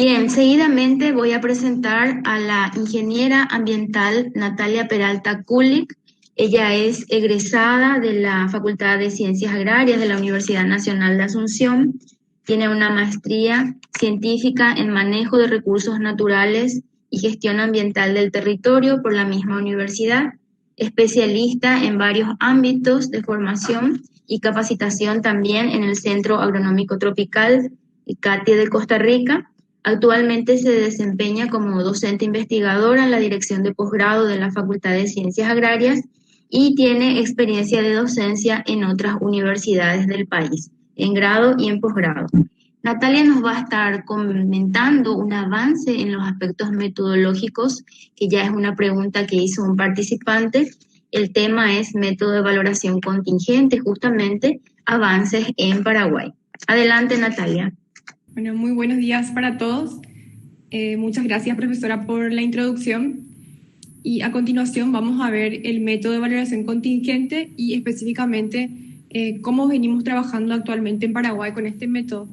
Bien, seguidamente voy a presentar a la ingeniera ambiental Natalia Peralta Kulik. Ella es egresada de la Facultad de Ciencias Agrarias de la Universidad Nacional de Asunción. Tiene una maestría científica en manejo de recursos naturales y gestión ambiental del territorio por la misma universidad, especialista en varios ámbitos de formación y capacitación también en el Centro Agronómico Tropical CATIE de Costa Rica. Actualmente se desempeña como docente investigadora en la dirección de posgrado de la Facultad de Ciencias Agrarias y tiene experiencia de docencia en otras universidades del país, en grado y en posgrado. Natalia nos va a estar comentando un avance en los aspectos metodológicos, que ya es una pregunta que hizo un participante. El tema es método de valoración contingente, justamente avances en Paraguay. Adelante, Natalia. Bueno, muy buenos días para todos. Muchas gracias, profesora, por la introducción. Y a continuación vamos a ver el método de valoración contingente y específicamente cómo venimos trabajando actualmente en Paraguay con este método.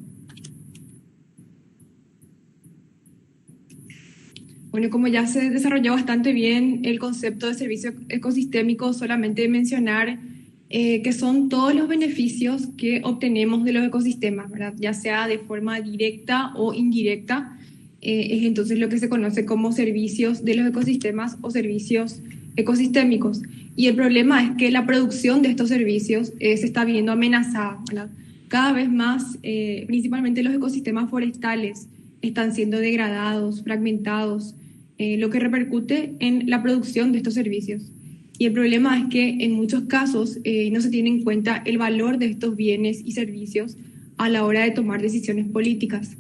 Bueno, como ya se desarrolló bastante bien el concepto de servicio ecosistémico, solamente mencionar que son todos los beneficios que obtenemos de los ecosistemas, ¿verdad? Ya sea de forma directa o indirecta, es entonces lo que se conoce como servicios de los ecosistemas o servicios ecosistémicos. Y el problema es que la producción de estos servicios se está viendo amenazada, ¿verdad? Cada vez más, principalmente los ecosistemas forestales, están siendo degradados, fragmentados, lo que repercute en la producción de estos servicios. Y el problema es que en muchos casos no se tiene en cuenta el valor de estos bienes y servicios a la hora de tomar decisiones políticas.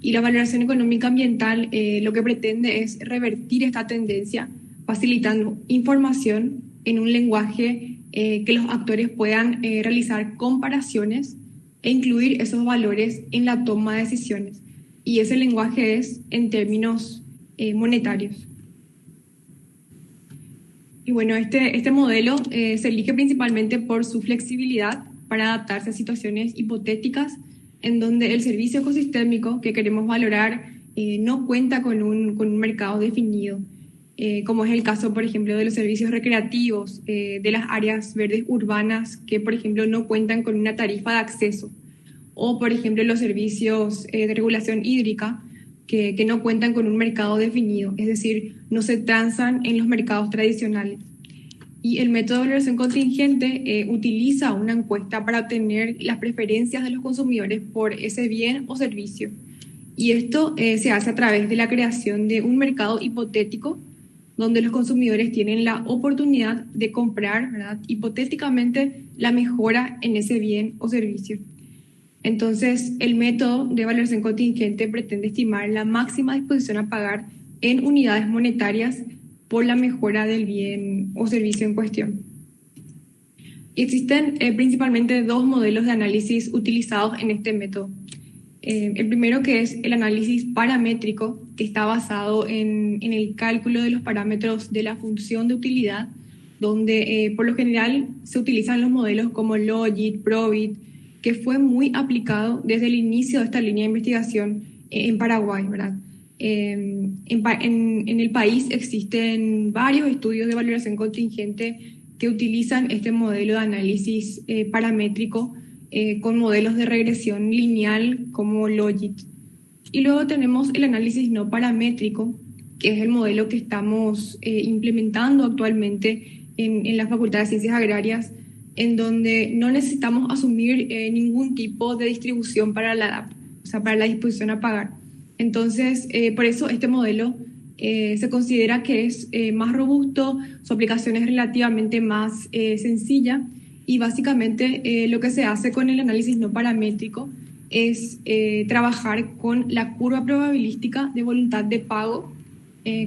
Y la valoración económica ambiental lo que pretende es revertir esta tendencia, facilitando información en un lenguaje que los actores puedan realizar comparaciones e incluir esos valores en la toma de decisiones. Y ese lenguaje es en términos monetarios. Y bueno, este modelo se elige principalmente por su flexibilidad para adaptarse a situaciones hipotéticas en donde el servicio ecosistémico que queremos valorar no cuenta con un mercado definido, como es el caso, por ejemplo, de los servicios recreativos, de las áreas verdes urbanas que, por ejemplo, no cuentan con una tarifa de acceso, o, por ejemplo, los servicios de regulación hídrica que no cuentan con un mercado definido, es decir, no se transan en los mercados tradicionales. Y el método de valoración contingente utiliza una encuesta para obtener las preferencias de los consumidores por ese bien o servicio. Y esto se hace a través de la creación de un mercado hipotético donde los consumidores tienen la oportunidad de comprar, ¿verdad?, hipotéticamente la mejora en ese bien o servicio. Entonces, el método de valoración contingente pretende estimar la máxima disposición a pagar en unidades monetarias por la mejora del bien o servicio en cuestión. Existen principalmente dos modelos de análisis utilizados en este método. El primero, que es el análisis paramétrico, que está basado en el cálculo de los parámetros de la función de utilidad, donde por lo general se utilizan los modelos como Logit, Probit, que fue muy aplicado desde el inicio de esta línea de investigación en Paraguay, ¿verdad? En el país existen varios estudios de valoración contingente que utilizan este modelo de análisis paramétrico con modelos de regresión lineal como Logit. Y luego tenemos el análisis no paramétrico, que es el modelo que estamos implementando actualmente en la Facultad de Ciencias Agrarias, en donde no necesitamos asumir ningún tipo de distribución para la DAP, o sea, para la disposición a pagar. Entonces, por eso este modelo se considera que es más robusto, su aplicación es relativamente más sencilla, y básicamente lo que se hace con el análisis no paramétrico es trabajar con la curva probabilística de voluntad de pago,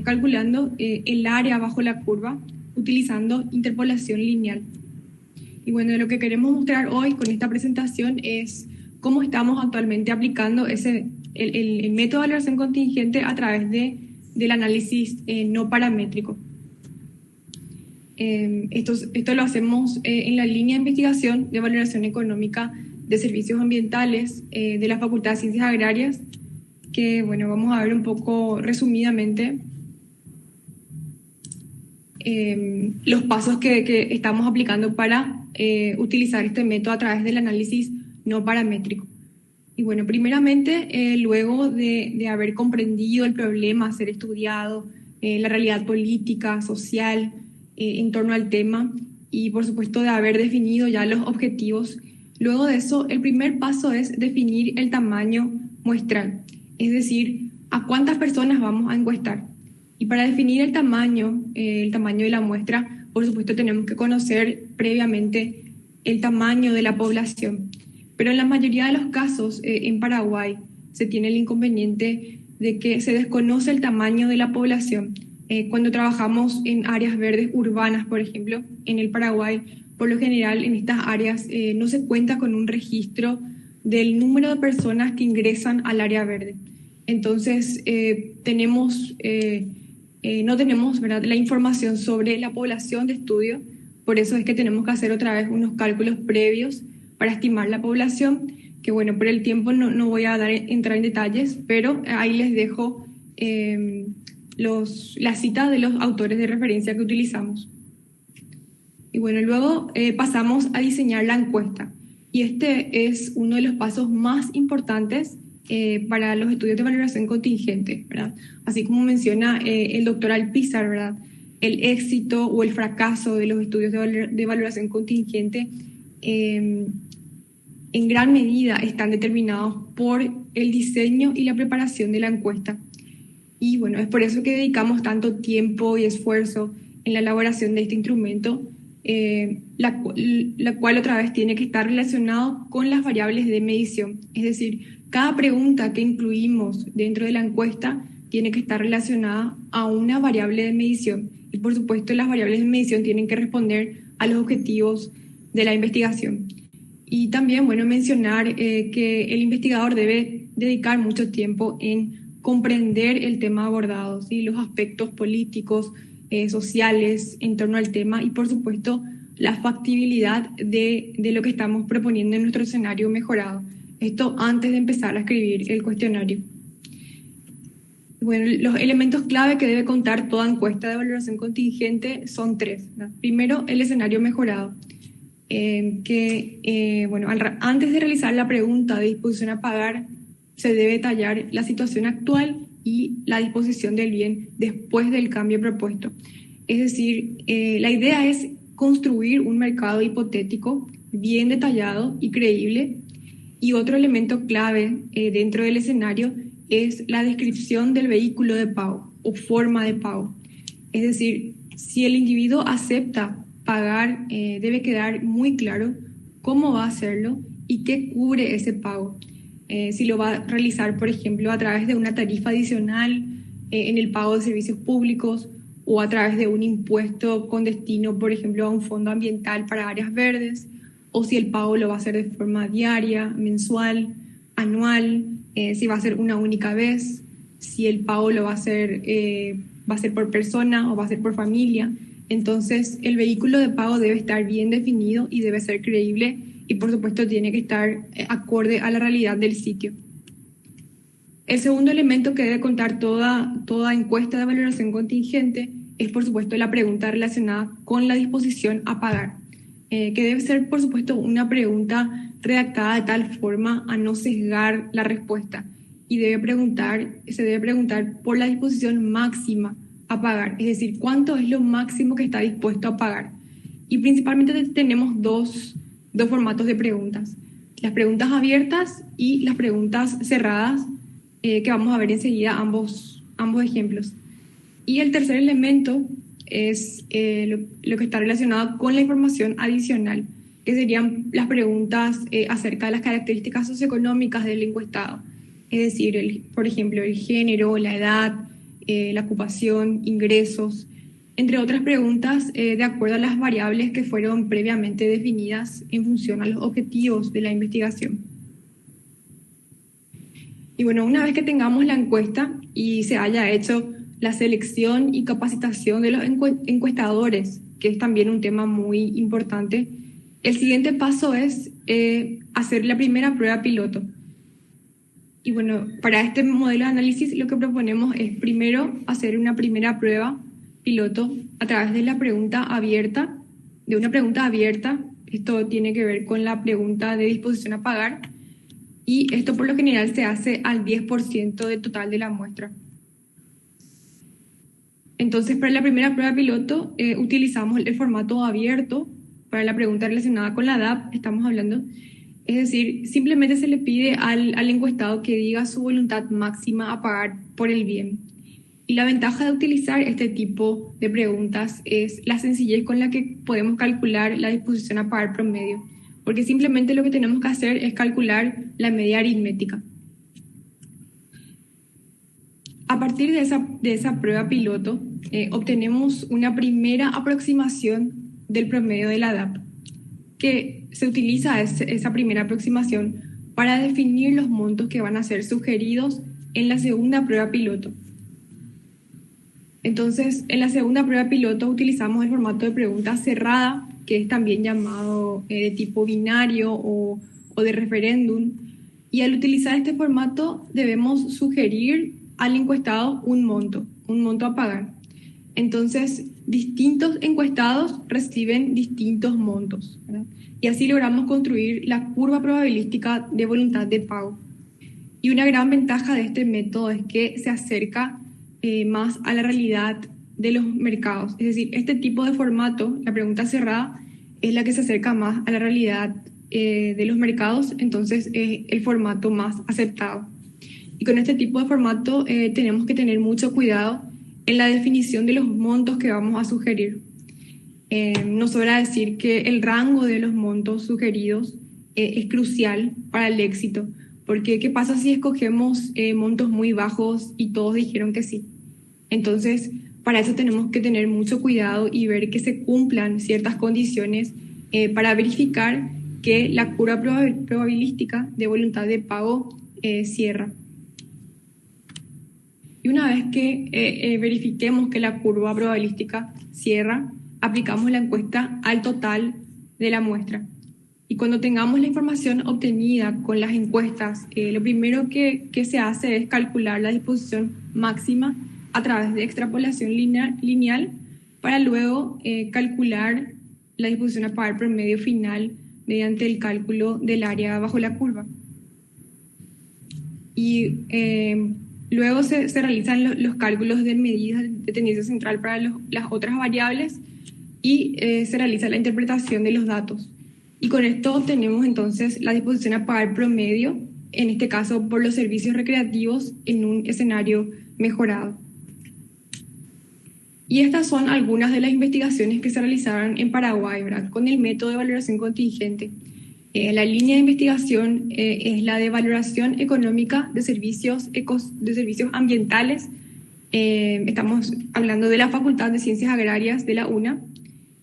calculando el área bajo la curva, utilizando interpolación lineal. Y bueno, lo que queremos mostrar hoy con esta presentación es cómo estamos actualmente aplicando el método de valoración contingente a través del análisis no paramétrico. Esto lo hacemos en la línea de investigación de valoración económica de servicios ambientales de la Facultad de Ciencias Agrarias, que, bueno, vamos a ver un poco resumidamente los pasos que estamos aplicando para utilizar este método a través del análisis no paramétrico. Y bueno, primeramente, luego de haber comprendido el problema, ser estudiado, la realidad política, social, en torno al tema, y por supuesto de haber definido ya los objetivos, luego de eso, el primer paso es definir el tamaño muestral, es decir, a cuántas personas vamos a encuestar. Y para definir el tamaño de la muestra, por supuesto tenemos que conocer previamente el tamaño de la población. Pero en la mayoría de los casos en Paraguay se tiene el inconveniente de que se desconoce el tamaño de la población. Cuando trabajamos en áreas verdes urbanas, por ejemplo, en el Paraguay, por lo general en estas áreas no se cuenta con un registro del número de personas que ingresan al área verde. Entonces, no tenemos, ¿verdad?, la información sobre la población de estudio. Por eso es que tenemos que hacer otra vez unos cálculos previos para estimar la población, que bueno, por el tiempo no voy a entrar en detalles, pero ahí les dejo la cita de los autores de referencia que utilizamos. Y bueno, luego pasamos a diseñar la encuesta. Y este es uno de los pasos más importantes para los estudios de valoración contingente, ¿verdad? Así como menciona el doctor Alpizar, ¿verdad? El éxito o el fracaso de los estudios de valoración contingente en gran medida están determinados por el diseño y la preparación de la encuesta. Y bueno, es por eso que dedicamos tanto tiempo y esfuerzo en la elaboración de este instrumento, la cual otra vez tiene que estar relacionado con las variables de medición. Es decir, cada pregunta que incluimos dentro de la encuesta tiene que estar relacionada a una variable de medición. Y por supuesto, las variables de medición tienen que responder a los objetivos de la investigación. Y también, bueno, mencionar que el investigador debe dedicar mucho tiempo en comprender el tema abordado, ¿sí? Los aspectos políticos, sociales en torno al tema y, por supuesto, la factibilidad de lo que estamos proponiendo en nuestro escenario mejorado. Esto antes de empezar a escribir el cuestionario. Bueno, los elementos clave que debe contar toda encuesta de valoración contingente son tres, ¿no? Primero, el escenario mejorado. Antes de realizar la pregunta de disposición a pagar, se debe detallar la situación actual y la disposición del bien después del cambio propuesto. Es decir, la idea es construir un mercado hipotético bien detallado y creíble. Y otro elemento clave dentro del escenario es la descripción del vehículo de pago o forma de pago. Es decir, si el individuo acepta pagar, debe quedar muy claro cómo va a hacerlo y qué cubre ese pago. Si lo va a realizar, por ejemplo, a través de una tarifa adicional en el pago de servicios públicos o a través de un impuesto con destino, por ejemplo, a un fondo ambiental para áreas verdes, o si el pago lo va a hacer de forma diaria, mensual, anual, si va a ser una única vez, si el pago lo va a ser por persona o va a ser por familia. Entonces, el vehículo de pago debe estar bien definido y debe ser creíble y, por supuesto, tiene que estar acorde a la realidad del sitio. El segundo elemento que debe contar toda encuesta de valoración contingente es, por supuesto, la pregunta relacionada con la disposición a pagar, que debe ser, por supuesto, una pregunta redactada de tal forma a no sesgar la respuesta y se debe preguntar por la disposición máxima a pagar, es decir, cuánto es lo máximo que está dispuesto a pagar. Y principalmente tenemos dos formatos de preguntas, las preguntas abiertas y las preguntas cerradas, que vamos a ver enseguida ambos ejemplos. Y el tercer elemento es lo que está relacionado con la información adicional, que serían las preguntas acerca de las características socioeconómicas del encuestado, es decir, por ejemplo, el género, la edad, la ocupación, ingresos, entre otras preguntas de acuerdo a las variables que fueron previamente definidas en función a los objetivos de la investigación. Y bueno, una vez que tengamos la encuesta y se haya hecho la selección y capacitación de los encuestadores, que es también un tema muy importante, el siguiente paso es hacer la primera prueba piloto. Y bueno, para este modelo de análisis lo que proponemos es primero hacer una primera prueba piloto a través de la pregunta abierta, de una pregunta abierta. Esto tiene que ver con la pregunta de disposición a pagar, y esto por lo general se hace al 10% del total de la muestra. Entonces, para la primera prueba piloto utilizamos el formato abierto. Para la pregunta relacionada con la DAP estamos hablando, es decir, simplemente se le pide al encuestado que diga su voluntad máxima a pagar por el bien. Y la ventaja de utilizar este tipo de preguntas es la sencillez con la que podemos calcular la disposición a pagar promedio, porque simplemente lo que tenemos que hacer es calcular la media aritmética. A partir de esa prueba piloto, obtenemos una primera aproximación del promedio de la DAP, que se utiliza esa primera aproximación para definir los montos que van a ser sugeridos en la segunda prueba piloto. Entonces, en la segunda prueba piloto utilizamos el formato de pregunta cerrada, que es también llamado de tipo binario o de referéndum. Y al utilizar este formato debemos sugerir al encuestado un monto a pagar. Entonces, distintos encuestados reciben distintos montos, ¿verdad? Y así logramos construir la curva probabilística de voluntad de pago. Y una gran ventaja de este método es que se acerca más a la realidad de los mercados. Es decir, este tipo de formato, la pregunta cerrada, es la que se acerca más a la realidad de los mercados, entonces es el formato más aceptado. Y con este tipo de formato tenemos que tener mucho cuidado en la definición de los montos que vamos a sugerir. Nos sobra decir que el rango de los montos sugeridos es crucial para el éxito, porque ¿qué pasa si escogemos montos muy bajos y todos dijeron que sí? Entonces, para eso tenemos que tener mucho cuidado y ver que se cumplan ciertas condiciones para verificar que la curva probabilística de voluntad de pago cierra. Y una vez que verifiquemos que la curva probabilística cierra, aplicamos la encuesta al total de la muestra. Y cuando tengamos la información obtenida con las encuestas, lo primero que se hace es calcular la disposición máxima a través de extrapolación lineal para luego calcular la disposición a pagar promedio final mediante el cálculo del área bajo la curva. Y luego se realizan los cálculos de medidas de tendencia central para las otras variables y se realiza la interpretación de los datos. Y con esto obtenemos entonces la disposición a pagar promedio, en este caso por los servicios recreativos en un escenario mejorado. Y estas son algunas de las investigaciones que se realizaron en Paraguay, ¿verdad?, con el método de valoración contingente. La línea de investigación es la de valoración económica de servicios ambientales. Estamos hablando de la Facultad de Ciencias Agrarias de la UNA,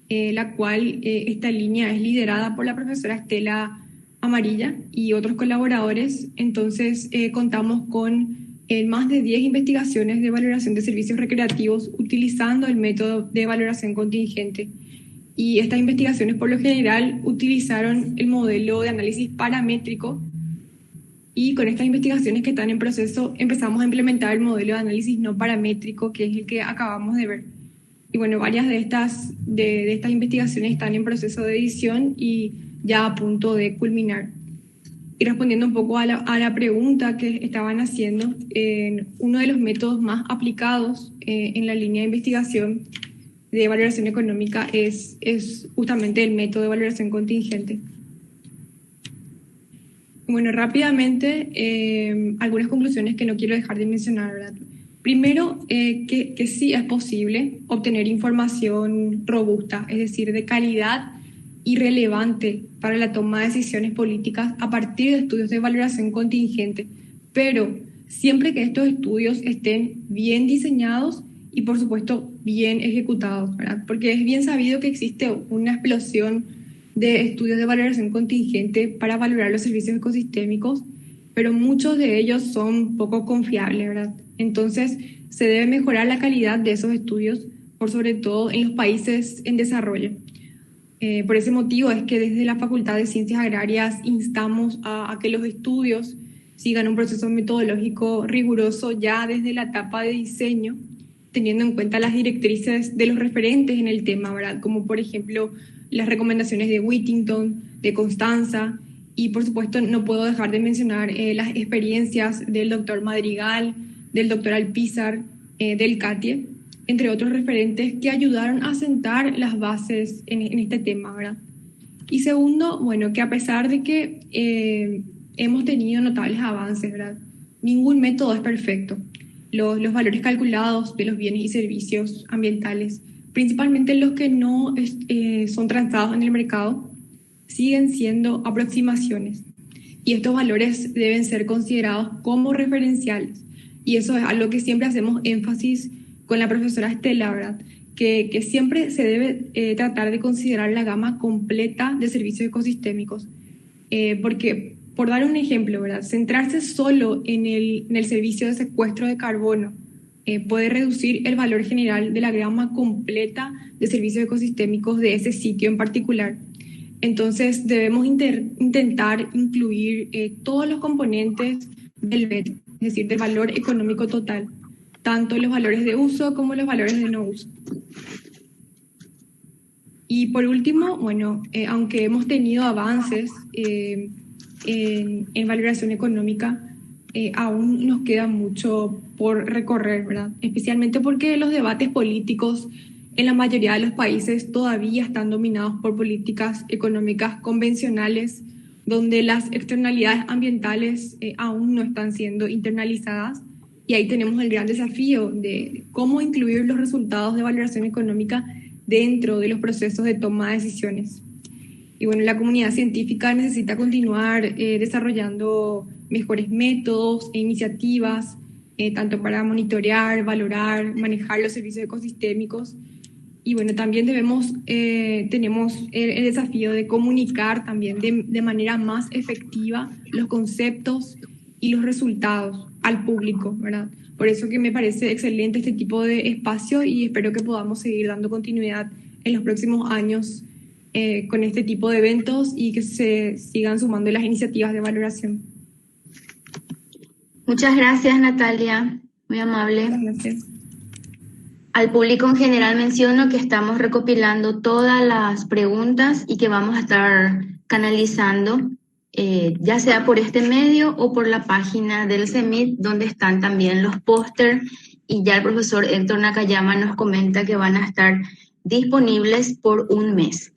la cual esta línea es liderada por la profesora Estela Amarilla y otros colaboradores. Entonces contamos con más de 10 investigaciones de valoración de servicios recreativos utilizando el método de valoración contingente. Y estas investigaciones por lo general utilizaron el modelo de análisis paramétrico, y con estas investigaciones que están en proceso empezamos a implementar el modelo de análisis no paramétrico, que es el que acabamos de ver. Y bueno, varias de estas investigaciones están en proceso de edición y ya a punto de culminar. Y respondiendo un poco a la pregunta que estaban haciendo, uno de los métodos más aplicados en la línea de investigación de valoración económica es justamente el método de valoración contingente. Bueno, rápidamente, algunas conclusiones que no quiero dejar de mencionar, ¿verdad? Primero, que sí es posible obtener información robusta, es decir, de calidad y relevante para la toma de decisiones políticas a partir de estudios de valoración contingente, pero siempre que estos estudios estén bien diseñados y, por supuesto, bien ejecutados, ¿verdad? Porque es bien sabido que existe una explosión de estudios de valoración contingente para valorar los servicios ecosistémicos, pero muchos de ellos son poco confiables, ¿verdad? Entonces, se debe mejorar la calidad de esos estudios, por sobre todo en los países en desarrollo. Por ese motivo es que desde la Facultad de Ciencias Agrarias instamos a que los estudios sigan un proceso metodológico riguroso ya desde la etapa de diseño, teniendo en cuenta las directrices de los referentes en el tema, ¿verdad? Como por ejemplo las recomendaciones de Whittington, de Constanza, y por supuesto no puedo dejar de mencionar las experiencias del doctor Madrigal, del doctor Alpizar, del CATIE, entre otros referentes que ayudaron a sentar las bases en este tema, ¿verdad? Y segundo, bueno, que a pesar de que hemos tenido notables avances, ¿verdad? Ningún método es perfecto. Los valores calculados de los bienes y servicios ambientales, principalmente los que no son transados en el mercado, siguen siendo aproximaciones. Y estos valores deben ser considerados como referenciales. Y eso es algo que siempre hacemos énfasis con la profesora Estela, ¿verdad? Que siempre se debe tratar de considerar la gama completa de servicios ecosistémicos. Porque, por dar un ejemplo, ¿verdad? Centrarse solo en el servicio de secuestro de carbono puede reducir el valor general de la gama completa de servicios ecosistémicos de ese sitio en particular. Entonces, debemos intentar incluir todos los componentes del BET, es decir, del valor económico total, tanto los valores de uso como los valores de no uso. Y por último, bueno, aunque hemos tenido avances en valoración económica, aún nos queda mucho por recorrer, ¿verdad? Especialmente porque los debates políticos en la mayoría de los países todavía están dominados por políticas económicas convencionales, donde las externalidades ambientales aún no están siendo internalizadas. Y ahí tenemos el gran desafío de cómo incluir los resultados de valoración económica dentro de los procesos de toma de decisiones. Y bueno, la comunidad científica necesita continuar desarrollando mejores métodos e iniciativas, tanto para monitorear, valorar, manejar los servicios ecosistémicos. Y bueno, también tenemos el desafío de comunicar también de manera más efectiva los conceptos y los resultados al público, ¿verdad? Por eso que me parece excelente este tipo de espacio y espero que podamos seguir dando continuidad en los próximos años con este tipo de eventos y que se sigan sumando las iniciativas de valoración. Muchas gracias, Natalia. Muy amable. Gracias. Al público en general menciono que estamos recopilando todas las preguntas y que vamos a estar canalizando, ya sea por este medio o por la página del CEMIT, donde están también los póster, y ya el profesor Héctor Nakayama nos comenta que van a estar disponibles por un mes.